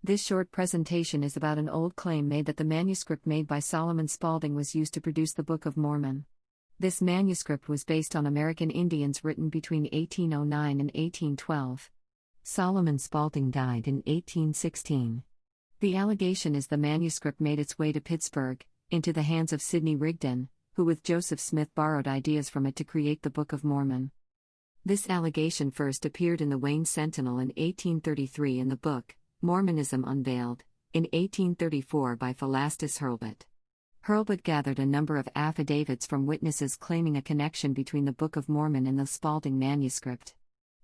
This short presentation is about an old claim made that the manuscript made by Solomon Spaulding was used to produce the Book of Mormon. This manuscript was based on American Indians written between 1809 and 1812. Solomon Spaulding died in 1816. The allegation is the manuscript made its way to Pittsburgh, into the hands of Sidney Rigdon, who with Joseph Smith borrowed ideas from it to create the Book of Mormon. This allegation first appeared in the Wayne Sentinel in 1833 in the book, Mormonism Unveiled, in 1834 by Philastus Hurlbut. Hurlbut gathered a number of affidavits from witnesses claiming a connection between the Book of Mormon and the Spaulding manuscript.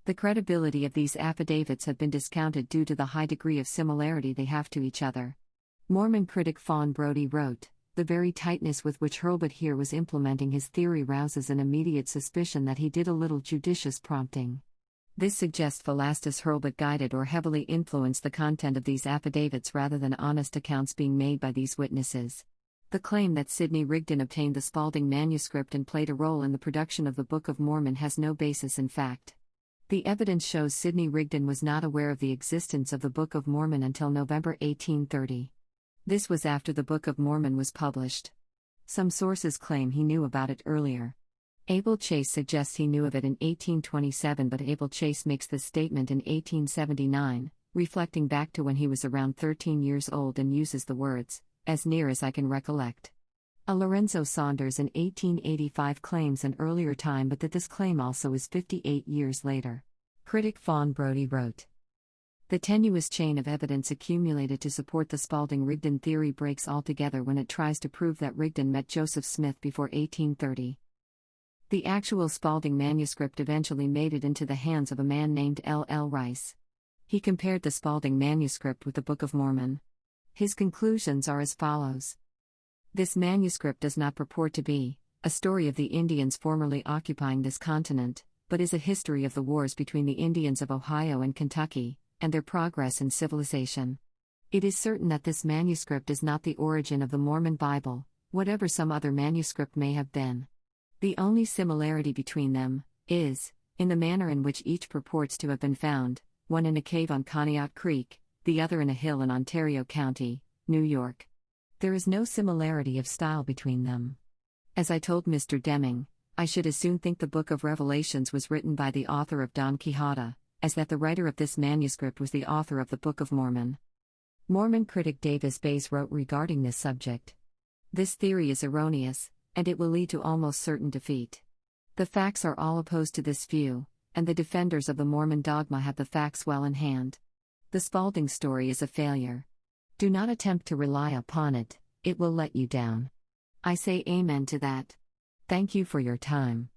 The credibility of these affidavits have been discounted due to the high degree of similarity they have to each other. Mormon critic Fawn Brodie wrote, "The very tightness with which Hurlbut here was implementing his theory rouses an immediate suspicion that he did a little judicious prompting." This suggests Philastus Hurlbut guided or heavily influenced the content of these affidavits rather than honest accounts being made by these witnesses. The claim that Sidney Rigdon obtained the Spaulding manuscript and played a role in the production of the Book of Mormon has no basis in fact. The evidence shows Sidney Rigdon was not aware of the existence of the Book of Mormon until November 1830. This was after the Book of Mormon was published. Some sources claim he knew about it earlier. Abel Chase suggests he knew of it in 1827, but Abel Chase makes this statement in 1879, reflecting back to when he was around 13 years old, and uses the words, "as near as I can recollect." A Lorenzo Saunders in 1885 claims an earlier time, but that this claim also is 58 years later. Critic Fawn Brodie wrote, "The tenuous chain of evidence accumulated to support the Spaulding-Rigdon theory breaks altogether when it tries to prove that Rigdon met Joseph Smith before 1830. The actual Spaulding manuscript eventually made it into the hands of a man named L. L. Rice. He compared the Spaulding manuscript with the Book of Mormon. His conclusions are as follows. This manuscript does not purport to be a story of the Indians formerly occupying this continent, but is a history of the wars between the Indians of Ohio and Kentucky, and their progress in civilization. It is certain that this manuscript is not the origin of the Mormon Bible, whatever some other manuscript may have been. The only similarity between them is in the manner in which each purports to have been found, one in a cave on Conneaut Creek, the other in a hill in Ontario County, New York. There is no similarity of style between them. As I told Mr. Deming, I should as soon think the Book of Revelations was written by the author of Don Quixote, as that the writer of this manuscript was the author of the Book of Mormon." Mormon critic Davis Bays wrote regarding this subject, "This theory is erroneous, and it will lead to almost certain defeat. The facts are all opposed to this view, and the defenders of the Mormon dogma have the facts well in hand. The Spaulding story is a failure. Do not attempt to rely upon it, it will let you down. I say amen to that. Thank you for your time."